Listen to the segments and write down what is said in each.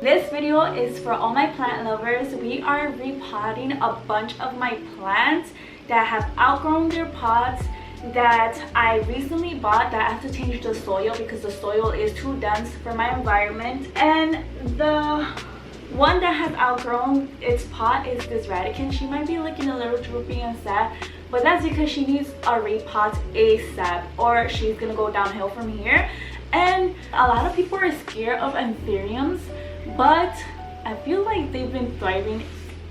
This video is for all my plant lovers. We are repotting a bunch of my plants that have outgrown their pots that I recently bought that I have to change the soil because the soil is too dense for my environment. And the one that has outgrown its pot is this radicant. She might be looking a little droopy and sad, but that's because she needs a repot ASAP or she's gonna go downhill from here. And a lot of people are scared of anthuriums, but I feel like they've been thriving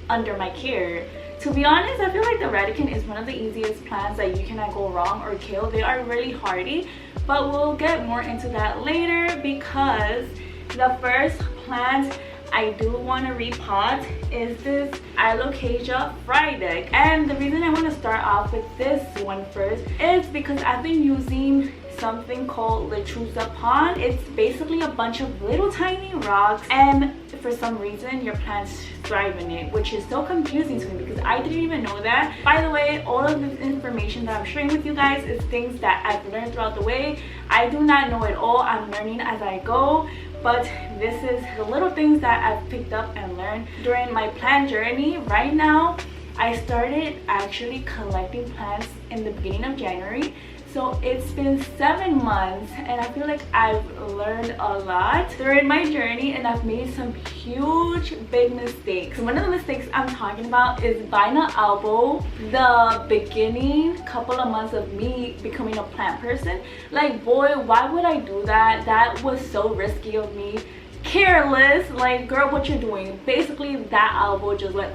under my care. To be honest, I feel like the radicant is one of the easiest plants that you cannot go wrong or kill. They are really hardy, but we'll get more into that later because the first plant I do want to repot is this alocasia friedek. And the reason I want to start off with this one first is because I've been using something called lechuza pond. It's basically a bunch of little tiny rocks, and for some reason your plants thrive in it, which is so confusing to me because I didn't even know that. By the way, all of this information that I'm sharing with you guys is things that I've learned throughout the way. I do not know it all. I'm learning as I go, but this is the little things that I've picked up and learned during my plant journey. Right now, I started actually collecting plants in the beginning of January. So it's been 7 months and I feel like I've learned a lot during my journey, and I've made some huge big mistakes. One of the mistakes I'm talking about is buying an albo the beginning couple of months of me becoming a plant person. Like, boy, why would I do that? That was so risky of me. Careless. Like, girl, what you're doing? Basically that albo just went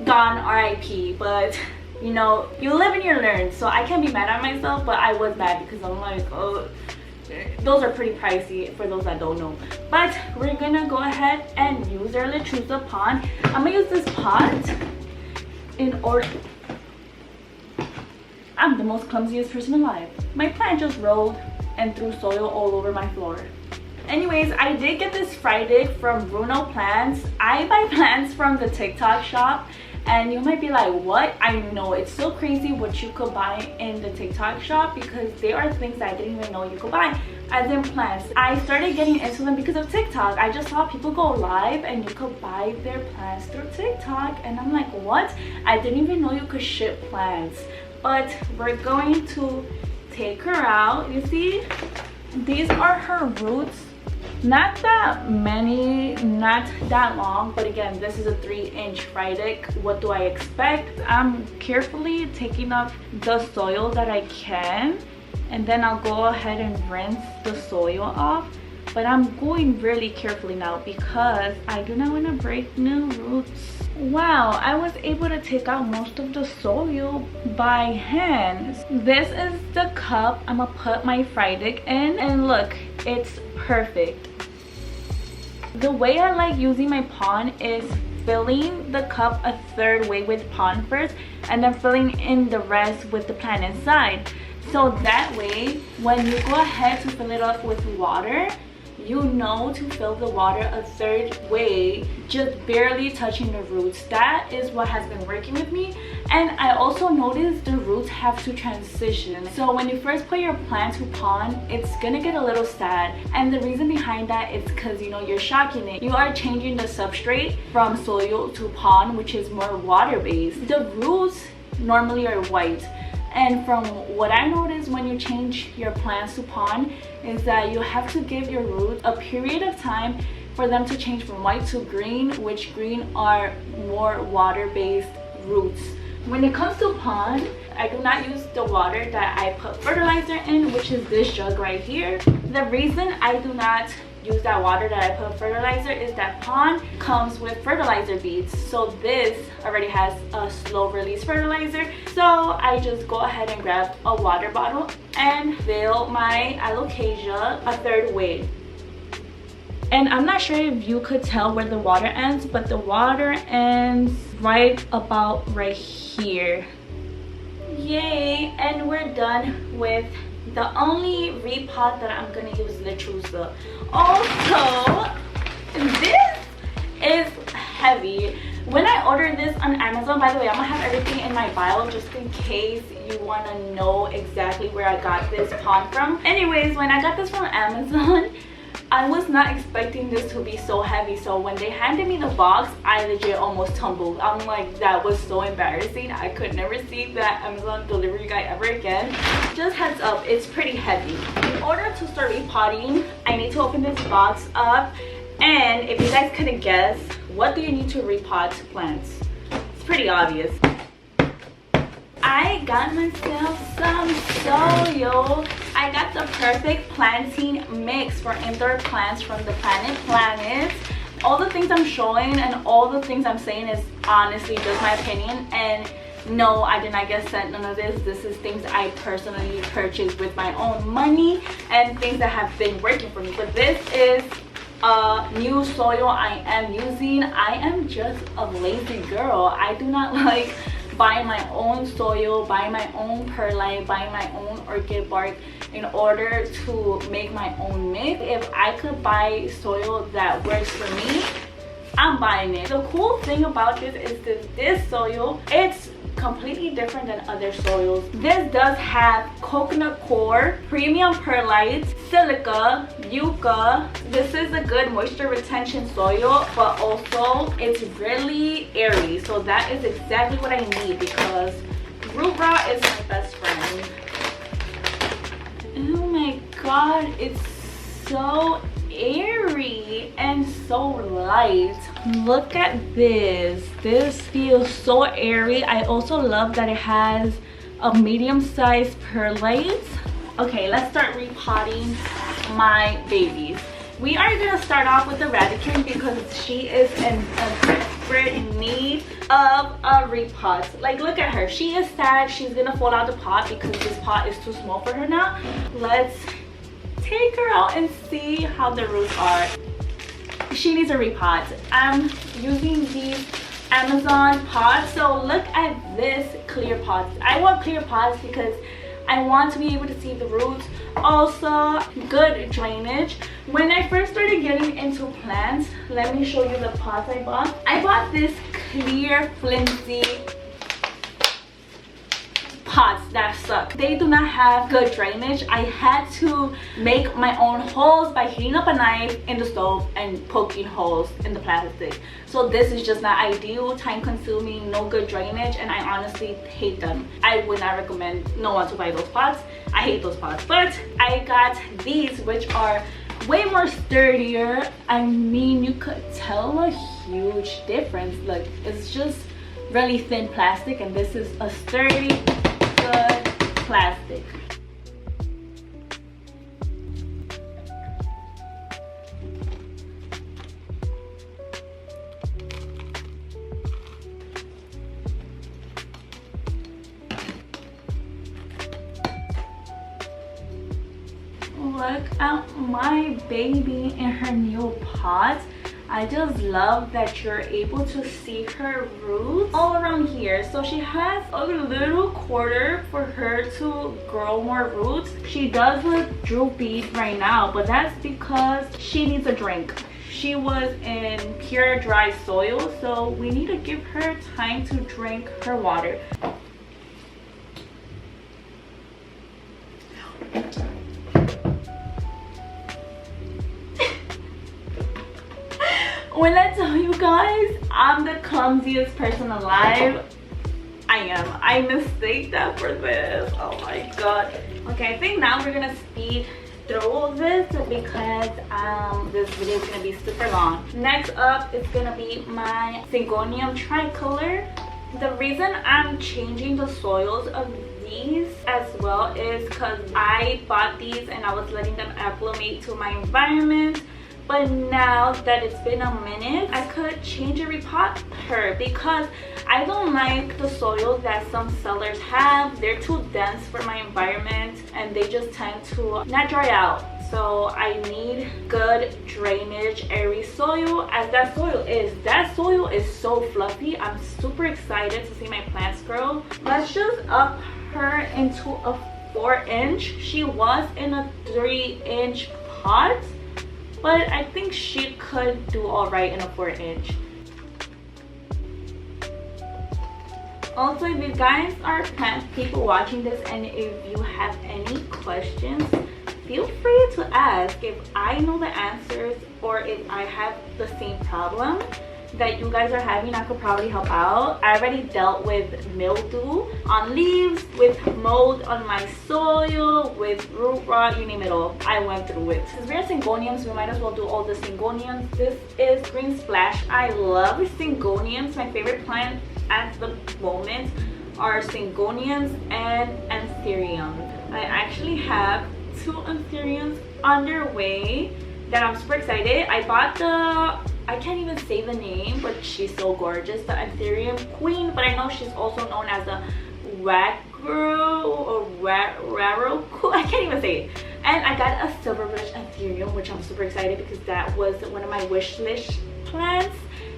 gone, RIP. But you know, you live and you learn, so I can't be mad at myself, but I was mad because I'm like, oh, those are pretty pricey for those that don't know. But we're gonna go ahead and use our lechuza pond. I'm gonna use this pot in order. I'm the most clumsiest person alive. My plant just rolled and threw soil all over my floor. Anyways, I did get this friedek from Bruno Plants. I buy plants from the TikTok shop. And you might be like, what? I know, it's so crazy what you could buy in the TikTok shop because there are things that I didn't even know you could buy as in plants. I started getting into them because of TikTok. I just saw people go live and you could buy their plants through TikTok, and I'm like, what? I didn't even know you could ship plants. But we're going to take her out. You see, these are her roots. Not that many, not that long, but again, this is a 3-inch friedek. What do I expect? I'm carefully taking off the soil that I can, and then I'll go ahead and rinse the soil off. But I'm going really carefully now because I do not want to break new roots. Wow, I was able to take out most of the soil by hand. This is the cup I'm gonna put my friedek in, and look, it's perfect. The way I like using my pond is filling the cup a third way with pond first and then filling in the rest with the plant inside. So that way, when you go ahead to fill it up with water, you know to fill the water a third way, just barely touching the roots. That is what has been working with me. And I also noticed the roots have to transition. So when you first put your plant to pond, it's gonna get a little sad. And the reason behind that is because, you know, you're shocking it. You are changing the substrate from soil to pond, which is more water-based. The roots normally are white. And from what I noticed when you change your plants to pond is that you have to give your roots a period of time for them to change from white to green, which green are more water-based roots. When it comes to pond, I do not use the water that I put fertilizer in, which is this jug right here. The reason I do not use that water that I put fertilizer is that pond comes with fertilizer beads, so this already has a slow release fertilizer. So I just go ahead and grab a water bottle and fill my alocasia a third way. And I'm not sure if you could tell where the water ends, but the water ends right about right here. Yay! And we're done with the only repot that I'm gonna use, lechuza. Also, this is heavy. When I ordered this on Amazon, by the way, I'm gonna have everything in my bio just in case you want to know exactly where I got this pond from. Anyways, when I got this from Amazon, I was not expecting this to be so heavy, so when they handed me the box, I legit almost tumbled. I'm like, that was so embarrassing. I could never see that Amazon delivery guy ever again. Just heads up, it's pretty heavy. In order to start repotting, I need to open this box up, and if you guys couldn't guess, what do you need to repot plants? It's pretty obvious. I got myself some soil. I got the perfect planting mix for indoor plants from the Planet. All the things I'm showing and all the things I'm saying is honestly just my opinion, and no, I did not get sent none of this. This is things I personally purchased with my own money and things that have been working for me. But this is new soil I am using. I am just a lazy girl. I do not like buying my own soil, buying my own perlite, buying my own orchid bark in order to make my own mix. If I could buy soil that works for me, I'm buying it. The cool thing about this is that this soil, it's completely different than other soils. This does have coconut core, premium perlite, silica, yucca. This is a good moisture retention soil, but also it's really airy, so that is exactly what I need because root rot is my best friend. Oh my god, it's so airy and so light. Look at this. This feels so airy. I also love that it has a medium-sized perlite. Okay, let's start repotting my babies. We are gonna start off with the Radican because she is in a desperate need of a repot. Like, look at her. She is sad. She's gonna fall out the pot because this pot is too small for her now. Let's take her out and see how the roots are. She needs a repot. I'm using these Amazon pots. So look at this clear pot. I want clear pots because I want to be able to see the roots. Also, good drainage. When I first started getting into plants, let me show you the pots I bought. I bought this clear flimsy pots that suck. They do not have good drainage. I had to make my own holes by heating up a knife in the stove and poking holes in the plastic. So this is just not ideal, time consuming, no good drainage, and I honestly hate them. I would not recommend no one to buy those pots. I hate those pots. But I got these, which are way more sturdier. I mean, you could tell a huge difference. Like, it's just really thin plastic, and this is a sturdy, good plastic. Look at my baby in her new pot. I just love that you're able to see her roots all around here. So she has a little quarter for her to grow more roots. She does look droopy right now, but that's because she needs a drink. She was in pure dry soil, so we need to give her time to drink her water. When I tell you guys, I'm the clumsiest person alive, I am. I mistake that for this. Oh my god. Okay, I think now we're gonna speed through this because this video is gonna be super long. Next up is gonna be my Syngonium tricolor. The reason I'm changing the soils of these as well is because I bought these and I was letting them acclimate to my environment. But now that it's been a minute, I could change and repot her because I don't like the soils that some sellers have. They're too dense for my environment and they just tend to not dry out. So I need good drainage, airy soil, as that soil is. That soil is so fluffy. I'm super excited to see my plants grow. Let's just up her into a 4-inch. She was in a 3-inch pot, but I think she could do all right in a 4-inch. Also, if you guys are plant people watching this and if you have any questions, feel free to ask if I know the answers or if I have the same problem that you guys are having. I could probably help out. I already dealt with mildew on leaves, with mold on my soil, with root rot, you name it all. I went through it. Since we're syngoniums, we might as well do all the syngoniums. This is Green Splash. I love syngoniums. My favorite plant at the moment are syngoniums and anthuriums. I actually have 2 anthuriums underway that I'm super excited. I bought the, I can't even say the name, but she's so gorgeous, the Anthurium Queen, but I know she's also known as a Wagro or Raroku. I can't even say it. And I got a Silver Blush Anthurium, which I'm super excited because that was one of my wish list plants,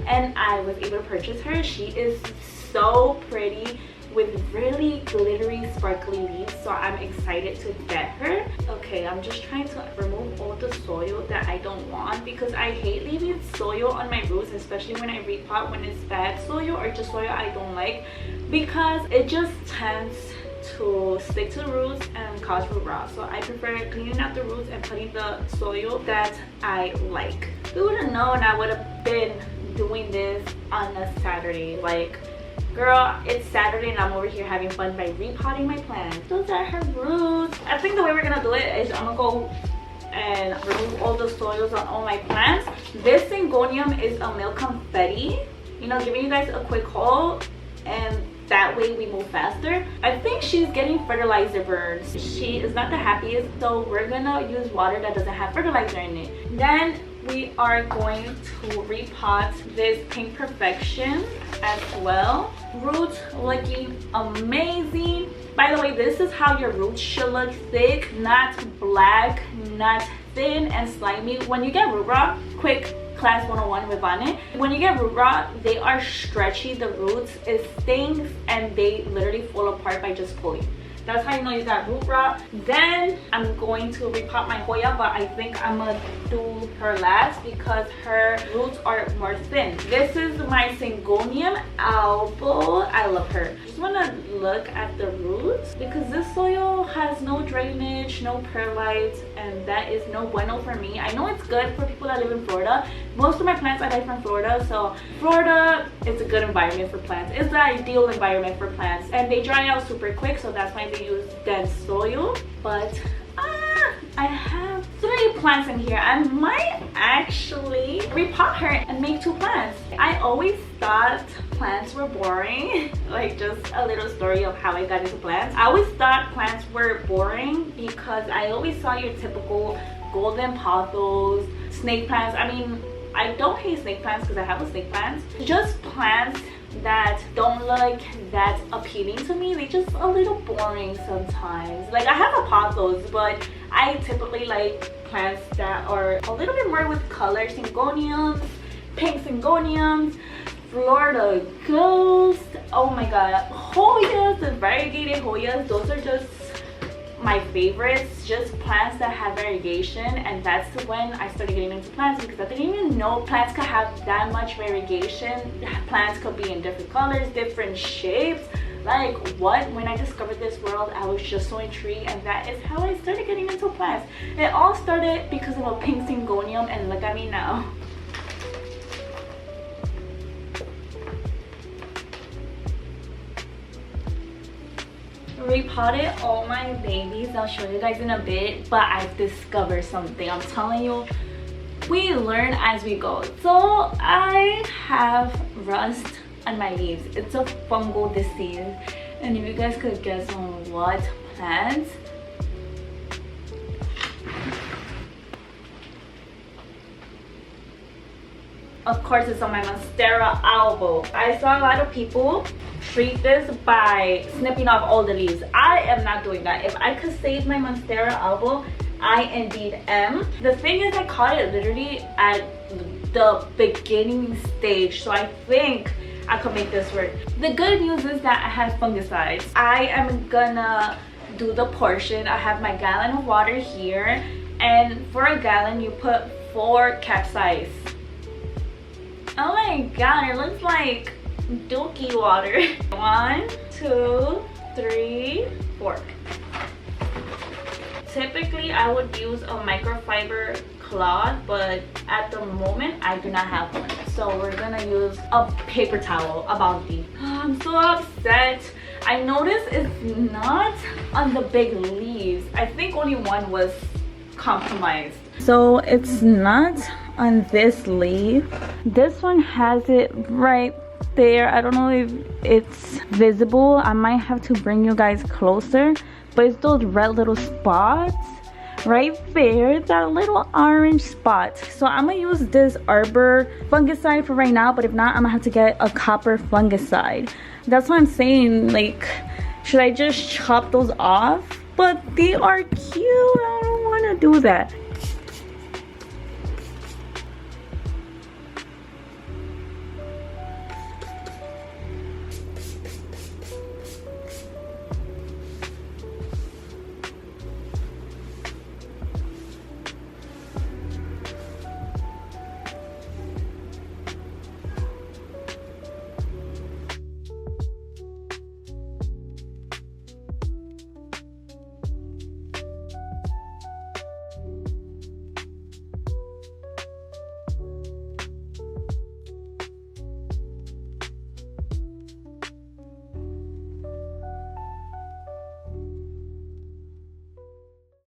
and I was able to purchase her. She is so pretty with really glittery sparkly leaves, so I'm excited to get her. Okay, I'm just trying to remove all the soil that I don't want because I hate leaving soil on my roots, especially when I repot when it's bad soil or just soil I don't like, because it just tends to stick to the roots and cause root rot. So I prefer cleaning out the roots and putting the soil that I like. Who would have known I would have been doing this on a Saturday? Like, girl, it's Saturday and I'm over here having fun by repotting my plants. Those are her roots. I think the way we're gonna do it is I'm gonna go and remove all the soils on all my plants. This syngonium is a milk confetti, you know, giving you guys a quick haul, and that way we move faster. I think she's getting fertilizer burns. She is not the happiest, so we're gonna use water that doesn't have fertilizer in it. Then we are going to repot this Pink Perfection as well. Roots looking amazing. By the way, this is how your roots should look: thick, not black, not thin and slimy. When you get root rot, quick class 101 with Bonnet, when you get root rot, they are stretchy, the roots, it stings and they literally fall apart by just pulling. That's how you know you got root rot. Then I'm going to repot my Hoya, but I think I'm gonna do her last because her roots are more thin. This is my Syngonium albo. I love her. Just wanna look at the roots because this soil has no drainage, no perlite, and that is no bueno for me. I know it's good for people that live in Florida. Most of my plants I buy from Florida, so Florida is a good environment for plants. It's the ideal environment for plants, and they dry out super quick, so that's why they use dense soil. But I have 3 plants in here. I might actually repot her and make 2 plants. I always thought plants were boring. Like, just a little story of how I got into plants. I always thought plants were boring because I always saw your typical golden pothos, snake plants. I mean, I don't hate snake plants because I have a snake plant. Just plants that don't look that appealing to me. They just a little boring sometimes. Like, I have a pothos, but I typically like plants that are a little bit more with color. Syngoniums, pink syngoniums, Florida Ghost, oh my god, Hoyas, the variegated Hoyas, those are just my favorites. Just plants that have variegation, and that's when I started getting into plants because I didn't even know plants could have that much variegation. Plants could be in different colors, different shapes. Like, what? When I discovered this world, I was just so intrigued, and that is how I started getting into plants. It all started because of a pink syngonium, and look at me now. Repotted all my babies. I'll show you guys in a bit, but I've discovered something. I'm telling you, we learn as we go. So I have rust on my leaves. It's a fungal disease, and if you guys could guess on what plant, of course it's on my Monstera albo. I saw a lot of people treat this by snipping off all the leaves. I am not doing that. If I could save my Monstera albo, I indeed am. The thing is, I caught it literally at the beginning stage, so I think I could make this work. The good news is that I have fungicides. I am gonna do the portion. I have my gallon of water here, and for a gallon you put 4 capsize. Oh my god, it looks like dookie water. 1, 2, 3, 4. Typically I would use a microfiber cloth, but at the moment I do not have one, so we're gonna use a paper towel, a bounty. I'm so upset. I noticed it's not on the big leaves. I think only one was compromised, so it's not on this leaf. This one has it right there. I don't know if it's visible. I might have to bring you guys closer, but it's those red little spots right there, that little orange spot. So I'm gonna use this arbor fungicide for right now, but if not, I'm gonna have to get a copper fungicide. That's what I'm saying, like, should I just chop those off? But they are cute. I don't want to do that.